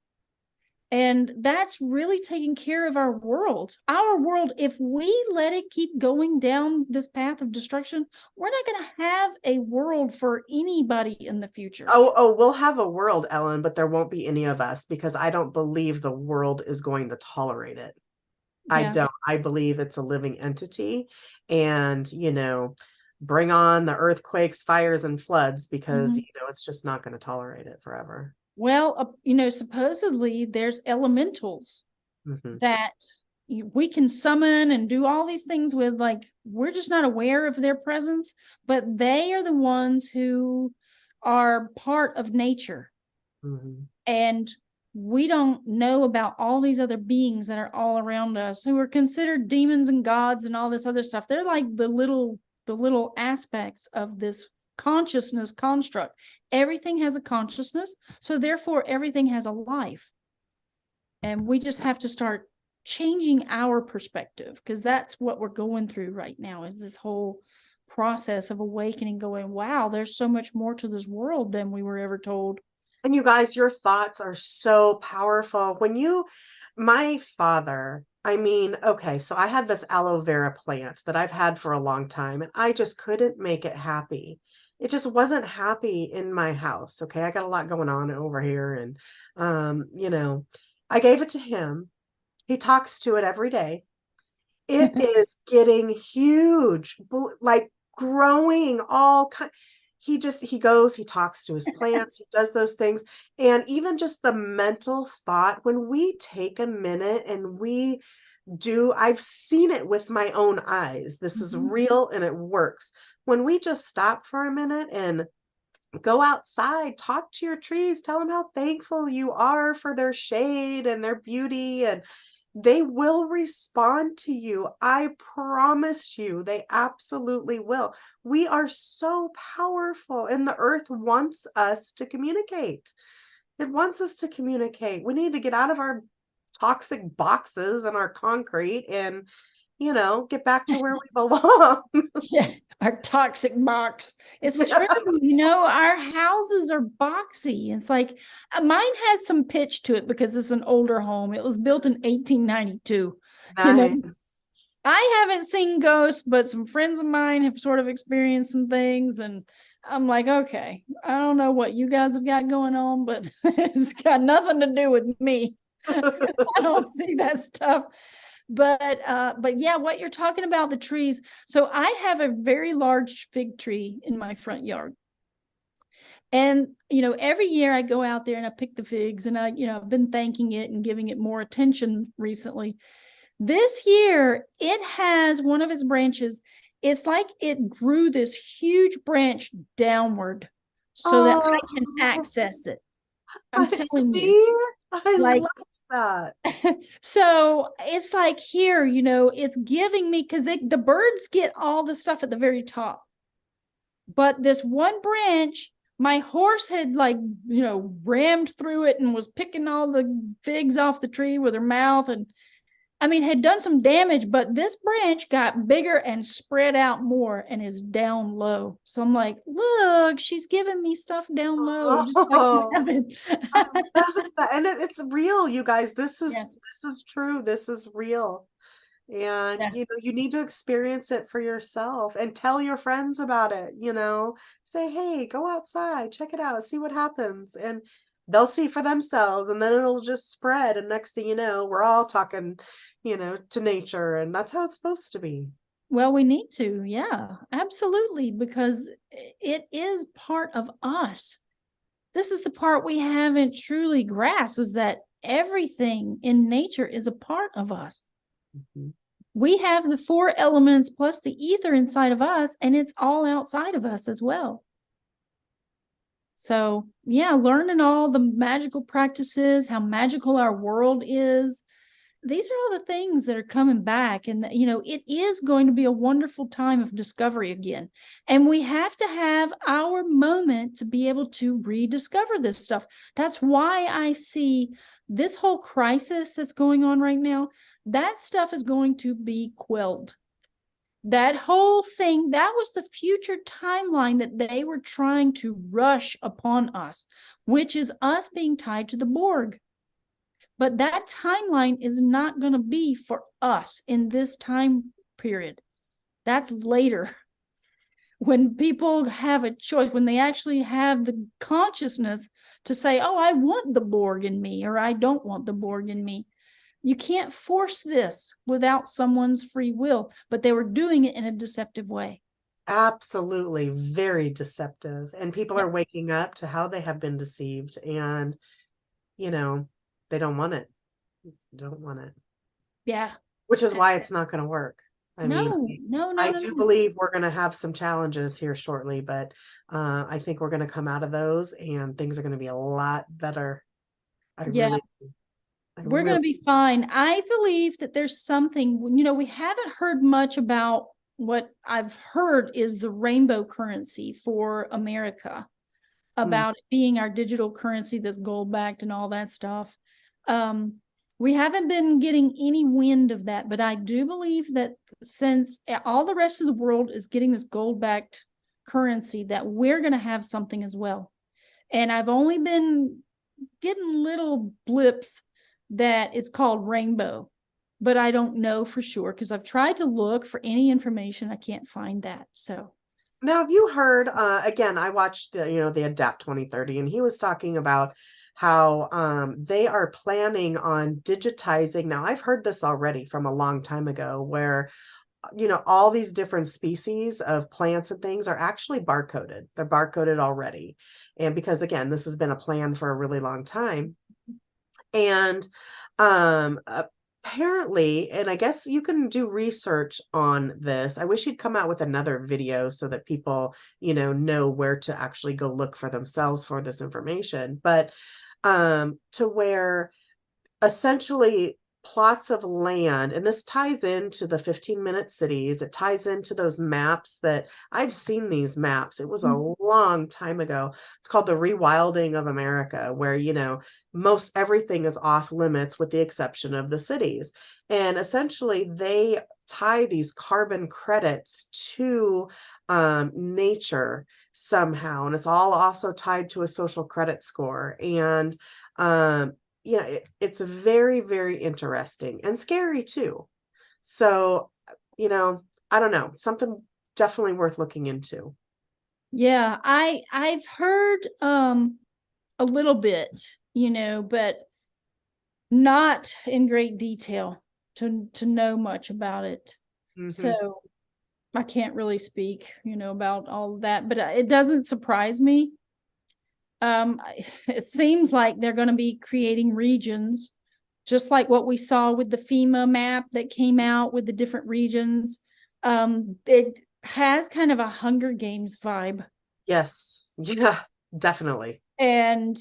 And that's really taking care of our world. Our world, if we let it keep going down this path of destruction, we're not going to have a world for anybody in the future. Oh, we'll have a world, Ellen, but there won't be any of us because I don't believe the world is going to tolerate it. I Yeah. don't. I believe it's a living entity, and bring on the earthquakes, fires, and floods because Mhm. it's just not going to tolerate it forever. Well, supposedly there's elementals Hmm. that we can summon and do all these things with, like, we're just not aware of their presence, but they are the ones who are part of nature. Hmm. And we don't know about all these other beings that are all around us who are considered demons and gods and all this other stuff. They're like the little aspects of this consciousness construct. Everything has a consciousness, so therefore everything has a life. And we just have to start changing our perspective, because that's what we're going through right now, is this whole process of awakening, going, wow, there's so much more to this world than we were ever told. And you guys, your thoughts are so powerful. My father, I mean, okay, so I had this aloe vera plant that I've had for a long time, and I just couldn't make it happy. It just wasn't happy in my house. Okay. I got a lot going on over here. And, I gave it to him. He talks to it every day. It is getting huge, like growing all kind. He goes, he talks to his plants, he does those things. And even just the mental thought, when we take a minute and we do, I've seen it with my own eyes. This is Mhm. real and it works. When we just stop for a minute and go outside, talk to your trees, tell them how thankful you are for their shade and their beauty, and they will respond to you. I promise you, they absolutely will. We are so powerful, and the earth wants us to communicate. It wants us to communicate. We need to get out of our toxic boxes and our concrete and, get back to where we belong. Yeah, our toxic box. It's true. Our houses are boxy. It's like, mine has some pitch to it because it's an older home. It was built in 1892. You know, Nice. I haven't seen ghosts, but some friends of mine have sort of experienced some things. And I'm like, okay, I don't know what you guys have got going on, but it's got nothing to do with me. I don't see that stuff. But yeah, what you're talking about, the trees. So I have a very large fig tree in my front yard. And every year I go out there and I pick the figs, and I've been thanking it and giving it more attention recently. This year, it has one of its branches. It's like it grew this huge branch downward so that I can Oh, access it. I'm I telling you. see. I Like, love that. so it's like here, it's giving me, because the birds get all the stuff at the very top. But this one branch, my horse had, like, rammed through it and was picking all the figs off the tree with her mouth. And I mean, had done some damage, but this branch got bigger and spread out more and is down low. So I'm like, look, she's giving me stuff down low, just like in Oh, heaven. I love that. And it's real, you guys. This is Yes. this is true. This is real. And Yeah. you need to experience it for yourself and tell your friends about it, Say, "Hey, go outside, check it out, see what happens." And they'll see for themselves, and then it'll just spread, and next thing you know, we're all talking, to nature, and that's how it's supposed to be. Well, we need to. Yeah, absolutely. Because it is part of us. This is the part we haven't truly grasped, is that everything in nature is a part of us. Mhm. We have the four elements plus the ether inside of us, and it's all outside of us as well. So yeah, learning all the magical practices, how magical our world is. These are all the things that are coming back. And, it is going to be a wonderful time of discovery again. And we have to have our moment to be able to rediscover this stuff. That's why I see this whole crisis that's going on right now, that stuff is going to be quelled. That whole thing, that was the future timeline that they were trying to rush upon us, which is us being tied to the Borg. But that timeline is not going to be for us in this time period. That's later. When people have a choice, when they actually have the consciousness to say, oh, I want the Borg in me, or I don't want the Borg in me. You can't force this without someone's free will, but they were doing it in a deceptive way. Absolutely, very deceptive. And people Yeah. are waking up to how they have been deceived, and you know, they don't want it. Don't want it. Yeah. Which is why it's not going to work. I mean, No, no, no, I no, do no. believe we're going to have some challenges here shortly, but I think we're going to come out of those and things are going to be a lot better. I Yeah. really, I We're going to really, be fine. I believe that there's something, we haven't heard much about what I've heard is the rainbow currency for America, mm, about it being our digital currency that's gold backed and all that stuff. Um, we haven't been getting any wind of that, but I do believe that since all the rest of the world is getting this gold backed currency, that we're going to have something as well. And I've only been getting little blips that it's called rainbow, but I don't know for sure because I've tried to look for any information. I can't find that. So now, have you heard, again, I watched, the Adapt 2030, and he was talking about how they are planning on digitizing. Now, I've heard this already from a long time ago where, all these different species of plants and things are actually barcoded. They're barcoded already. And because, again, this has been a plan for a really long time. And um, apparently, and I guess you can do research on this. I wish he'd come out with another video so that people, know where to actually go look for themselves for this information. But to where essentially plots of land, and this ties into the 15-minute cities. It ties into those maps that I've seen. These maps, it was a long time ago. It's called the rewilding of America, where most everything is off limits with the exception of the cities. And essentially they tie these carbon credits to nature somehow, and it's all also tied to a social credit score. And it's very, very interesting and scary too. So, I don't know, something definitely worth looking into. yeah, I've heard a little bit, but not in great detail to know much about it. Mm-hmm. So I can't really speak, about all of that, but it doesn't surprise me. It seems like they're going to be creating regions, just like what we saw with the FEMA map that came out with the different regions. It has kind of a Hunger Games vibe. Yes. Yeah, definitely. And,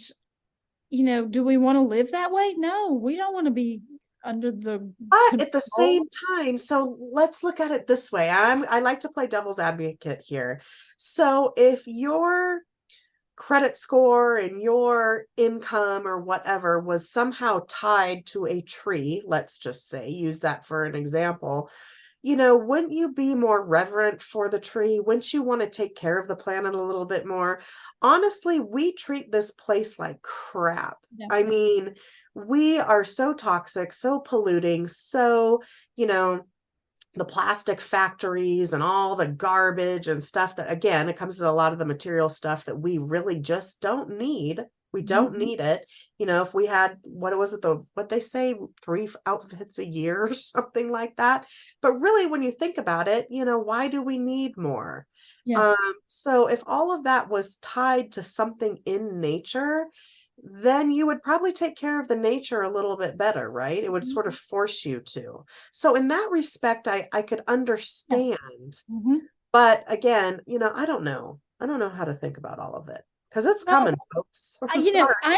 do we want to live that way? No, we don't want to be under the But at the same control. time, so let's look at it this way. I like to play devil's advocate here. So if your credit score and your income or whatever was somehow tied to a tree, let's just say, use that for an example, wouldn't you be more reverent for the tree? Wouldn't you want to take care of the planet a little bit more? Honestly, we treat this place like crap. Yeah. I mean, we are so toxic, so polluting, so, the plastic factories and all the garbage and stuff that, again, it comes to a lot of the material stuff that we really just don't need. We don't Mhm. need it. If we had, what was it, what they say, 3 outfits a year or something like that. But really, when you think about it, why do we need more? Yeah. So if all of that was tied to something in nature, then you would probably take care of the nature a little bit better, right? It would Mhm. sort of force you to. So in that respect, I could Yeah. understand. Mhm. But again, I don't know. I don't know how to think about all of it because it's Well, coming, folks. I'm you know, sorry.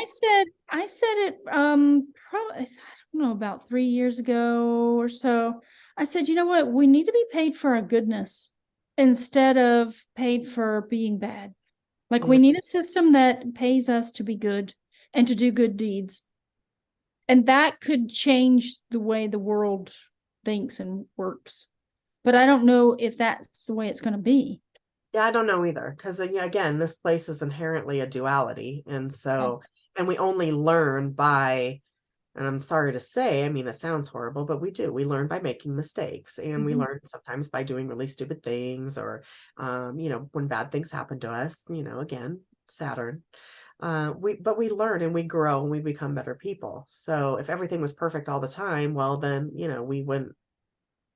I said it probably, I don't know, about 3 years ago or so. I said, you know what, we need to be paid for our goodness instead of paid for being bad. Like Yeah, we need a system that pays us to be good and to do good deeds. And that could change the way the world thinks and works. But I don't know if that's the way it's going to be. yeah, I don't know either, because again, this place is inherently a duality, and Yeah. so, and we only learn by, and I'm sorry to say, I mean, it sounds horrible, but we do. We learn by making mistakes, and we Mhm. learn sometimes by doing really stupid things, or, when bad things happen to us, again, Saturn. But we learn and we grow and we become better people. So if everything was perfect all the time, well, then, we wouldn't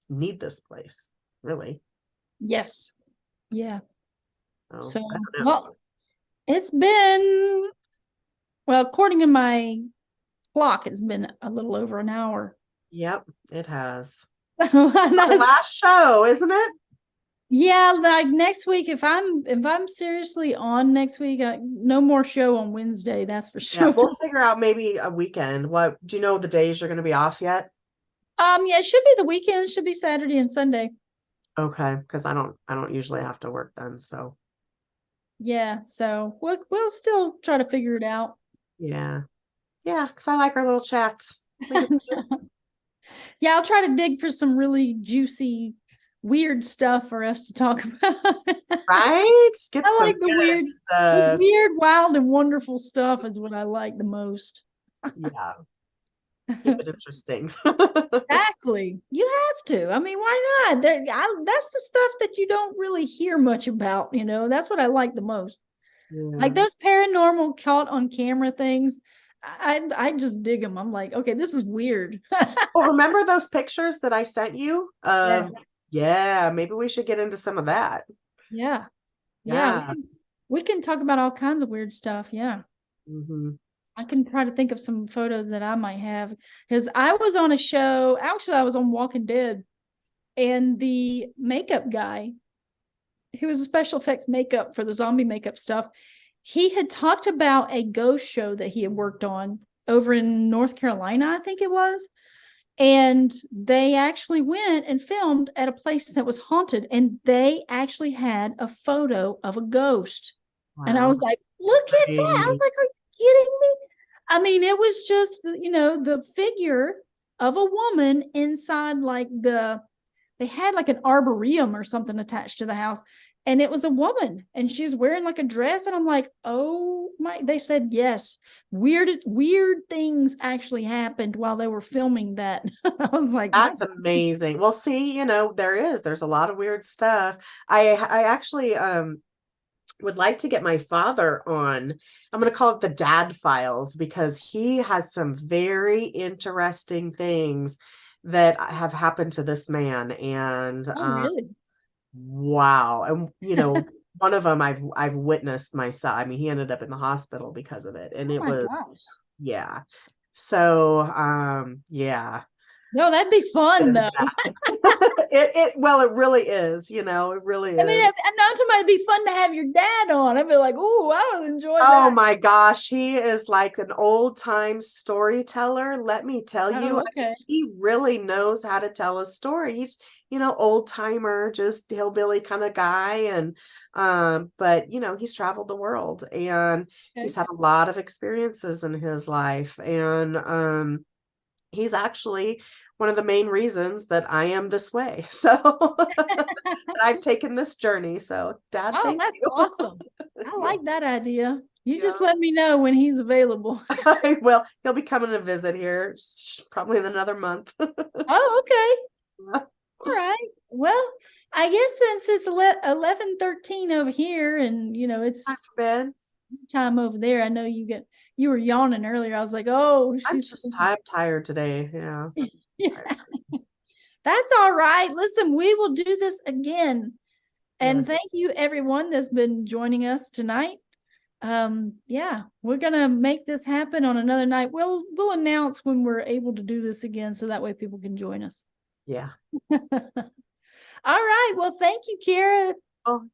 need this place, really. Yes. Yeah. So So, I don't know. well, it's been, well, according to my clock, it's been a little over an hour. Yep, it has. This is our last show, isn't it? Yeah, like next week, if I'm seriously on next week, no more show on Wednesday, that's for Yeah, sure. we'll figure out maybe a weekend. What do you know the days you're going to be off yet? Yeah, it should be the weekend, should be Saturday and Sunday. Okay, because I don't usually have to work then, so Yeah, so we'll still try to figure it out. yeah. Yeah, because I like our little chats. I think it's cute. Yeah, I'll try to dig for some really juicy, weird stuff for us to talk about. Right? Get I some like good the stuff. weird, wild, and wonderful stuff is what I like the most. Yeah, keep it interesting. Exactly. You have to. I mean, why not? That's the stuff that you don't really hear much about, That's what I like the most. Like Yeah. those paranormal caught on camera things, I just dig them. I'm like, okay, this is weird. Well, remember those pictures that I sent you Yeah. of, yeah, maybe we should get into some of that. Yeah. Yeah. Yeah. We can talk about all kinds of weird stuff. Yeah. Hmm. I can try to think of some photos that I might have because I was on a show. Actually, I was on Walking Dead, and the makeup guy, who was a special effects makeup for the zombie makeup stuff, he had talked about a ghost show that he had worked on over in North Carolina, I think it was. And they actually went and filmed at a place that was haunted, and they actually had a photo of a ghost. And I Wow. was like, look at that. I was Great. like, are you kidding me? I mean, it was just, the figure of a woman inside they had like an arboretum or something attached to the house. And it was a woman and she's wearing like a dress. And I'm like, oh my, they said, yes, weird things actually happened while they were filming that. I was like, my, That's amazing. Well, see, there's a lot of weird stuff. I actually would like to get my father on. I'm going to call it the Dad Files because he has some very interesting things that have happened to this man, and oh, really? wow. And one of them I've witnessed myself. I mean, he ended up in the hospital because of it, and Oh it my was, gosh. yeah. So, yeah. No, that'd be Get fun into though. that. Well, it really is, it really I mean, is. I'm not talking about it'd be fun to have your dad on. I'd be like, oh, I would enjoy Oh that. my gosh, he is like an old time storyteller. Let me tell you, Oh, I mean, okay. he really knows how to tell a story. He's, old timer, just hillbilly kind of guy. And, but, he's traveled the world and Okay. he's had a lot of experiences in his life. And, he's actually one of the main reasons that I am this way. So I've taken this journey. So, Dad, Oh, thank that's you. awesome. I Yeah. like that idea. You Yeah. just let me know when he's available. Well, he'll be coming to visit here probably in another month. Oh, okay. All right. Well, I guess since it's 11:13 over here and Time it's for bed. time over there, I know you were yawning earlier. I was like, "Oh, I'm she's just I'm tired today. Yeah. yeah. Tired. That's all right. Listen, we will do this again. And Yes. thank you everyone that's been joining us tonight. Yeah, we're gonna make this happen on another night. We'll announce when we're able to do this again so that way people can join us. Yeah. All right. Well, thank you, Kara. Well,